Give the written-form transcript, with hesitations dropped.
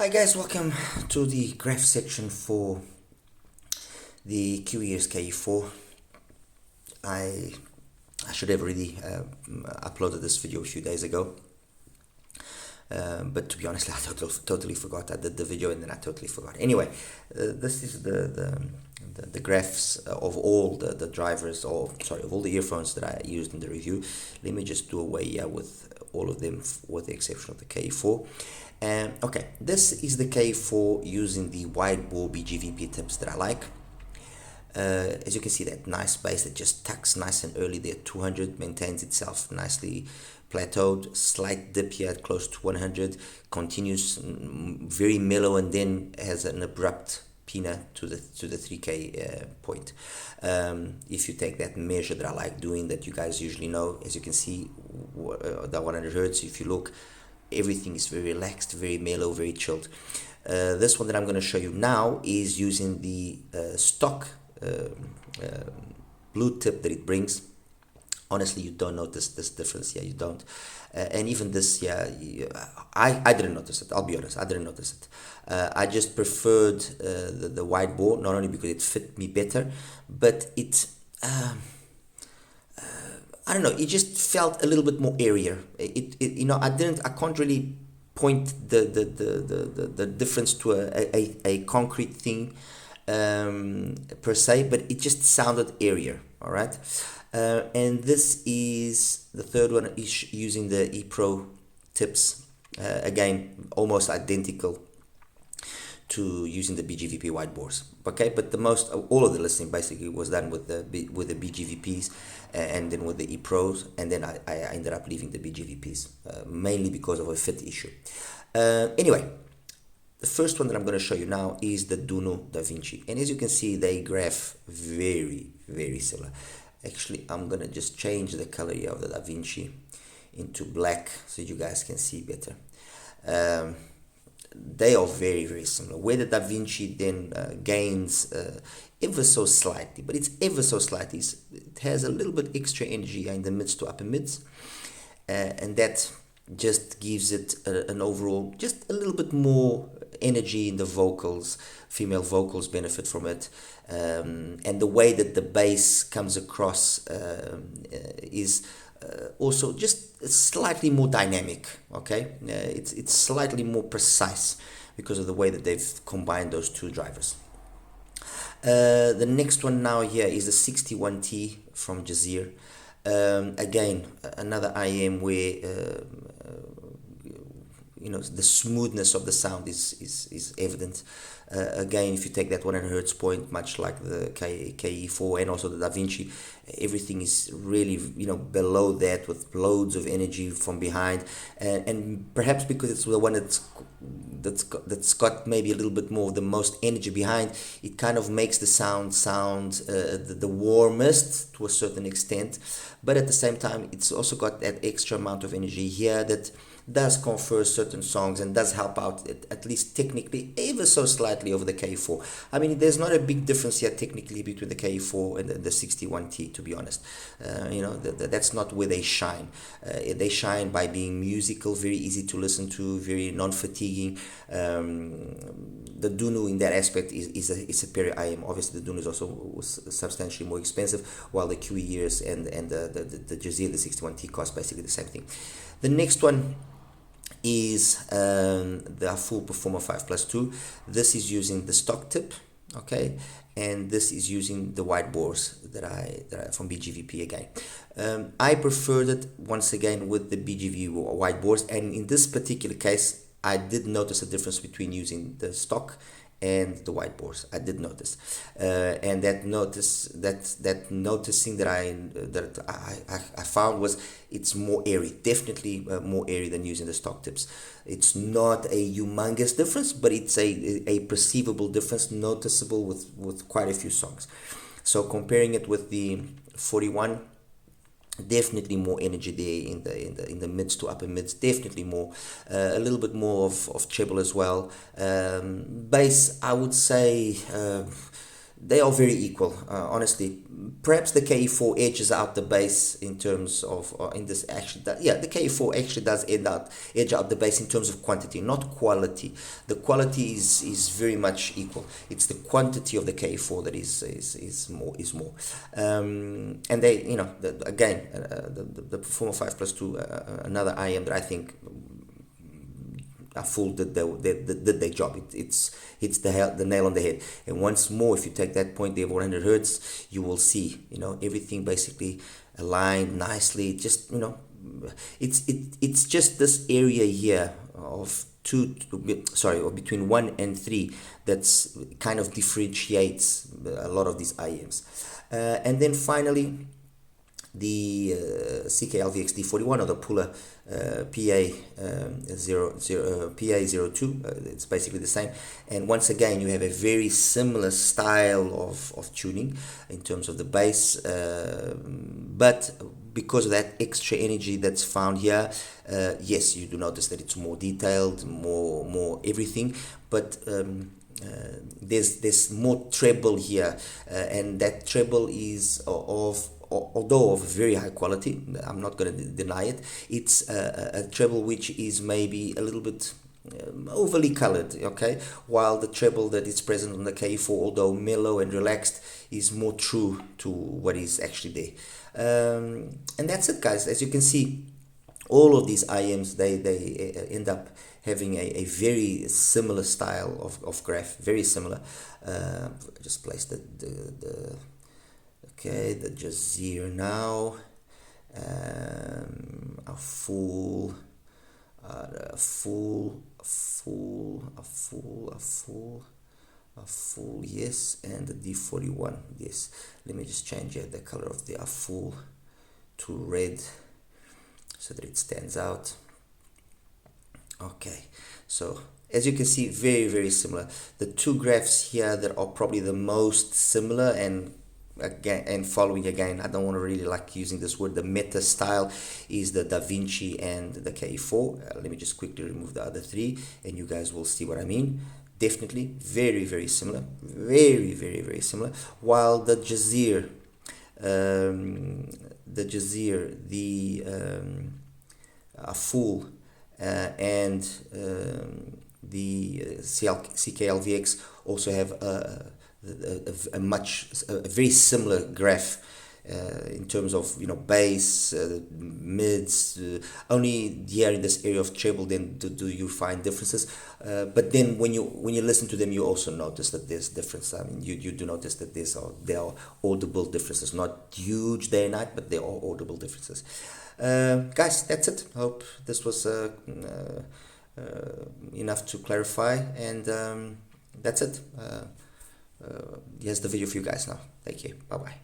Hi guys, welcome to the graph section for the Kiwi KE4. I should have already uploaded this video a few days ago, but to be honest, I totally forgot. I did the video and then I totally forgot. Anyway, this is the graphs of all the drivers, or sorry, of all the earphones that I used in the review. Let me just do away with all of them, with the exception of the KE4. Okay, this is the KE4 using the wide bore BGVP tips that I like. As you can see, that nice bass that just tucks nice and early there, 200, maintains itself nicely plateaued, slight dip here at close to 100, continues very mellow, and then has an abrupt pina to the 3K point. If you take that measure that I like doing, that you guys usually know, as you can see, the 100 hertz, if you look, everything is very relaxed, very mellow, very chilled. This one that I'm going to show you now is using the stock blue tip that it brings. Honestly, you don't notice this difference here. You don't. And even this, I didn't notice it. I'll be honest, I didn't notice it. I just preferred the wide bore, not only because it fit me better, but it I don't know, it just felt a little bit more airier. I can't really point the difference to a concrete thing per se, but it just sounded airier. All right. And this is the third one, is using the E-Pro tips. Again, almost identical to using the BGVP wide bores. Okay, but all of the listening basically was done with the BGVPs, and then with the E-Pros, and then I ended up leaving the BGVPs mainly because of a fit issue. Anyway, the first one that I'm going to show you now is the Duno Da Vinci, and as you can see, they graph very, very similar. Actually, I'm going to just change the color here of the Da Vinci into black so you guys can see better. They are very, very similar. Where the Da Vinci then gains ever so slightly, but it's ever so slightly. It has a little bit extra energy in the mids to upper mids, and that just gives it an overall, just a little bit more energy in the vocals. Female vocals benefit from it, and the way that the bass comes across is also just slightly more dynamic. Okay, it's slightly more precise because of the way that they've combined those two drivers. The next one now here is the 61T from Jazeer. Again, another IM where the smoothness of the sound is evident. Again, if you take that 100 hertz point, much like the KE4 and also the Da Vinci, everything is really below that, with loads of energy from behind, and perhaps because it's the one that's got maybe a little bit more of the most energy behind, it kind of makes the sound the warmest to a certain extent, but at the same time it's also got that extra amount of energy here that does confer certain songs and does help out, at least technically, ever so slightly over the KE4. I mean, there's not a big difference here technically between the KE4 and the 61T, to be honest. That's not where they shine. They shine by being musical, very easy to listen to, very non-fatiguing. The Duno in that aspect is a superior IM. Obviously, the Duno is also substantially more expensive, while the Kiwi ears and the Jazeer, the 61T, cost basically the same thing. The next one is the Full Performer 5+2. This is using the stock tip, okay, and this is using the wide bores that I from BGVP again. I preferred it once again with the BGV wide bores, and in this particular case, I did notice a difference between using the stock and the wide bores. I did notice, and that noticing that I found was it's more airy, definitely more airy than using the stock tips. It's not a humongous difference, but it's a perceivable difference, noticeable with quite a few songs. So comparing it with the 41, definitely more energy there in the mids to upper mids, definitely more, a little bit more of treble as well. Bass, I would say they are very equal, honestly. Perhaps the KE4 edges out the bass in terms of in this actually that, yeah, the KE4 actually does edge out the bass in terms of quantity, not quality. The quality is very much equal. It's the quantity of the KE4 that is more. And they, you know, again, the Performer 5 Plus 2, another IM that I think are full did their job. It's the nail on the head. And once more, if you take that point there of 100 hertz, you will see, you know, everything basically aligned nicely. Just, you know, it's just this area here of or between 1 and 3 that's kind of differentiates a lot of these IMs. And then finally, the CKLVX D41, or the Puller PA02, it's basically the same. And once again, you have a very similar style of tuning in terms of the bass, but because of that extra energy that's found here, yes, you do notice that it's more detailed, more everything, but there's more treble here, and that treble is although of very high quality. I'm not going to deny it. It's a treble which is maybe a little bit overly colored, okay, while the treble that is present on the KE4, although mellow and relaxed, is more true to what is actually there. And that's it, guys. As you can see, all of these IMs, they end up having a very similar style of graph, very similar. Just place the Jazeera now. A full, yes, and the D41, yes. Let me just change the color of the full to red so that it stands out. Okay, so as you can see, very similar. The two graphs here that are probably the most similar, and again, and following again, I don't want to really like using this word, the meta style, is the Da Vinci and the KE4. Let me just quickly remove the other three and you guys will see what I mean. Definitely very similar, very similar. While the Jazeera, full, and the CKLVX also have a very similar graph in terms of, you know, bass, mids. Only here in this area of treble then do you find differences, but then when you listen to them, you also notice that there's difference. I mean, you do notice that there are audible differences, not huge day and night, but there are audible differences. Guys, that's it. Hope this was enough to clarify, and that's it. Here's the video for you guys now. Thank you. Bye bye.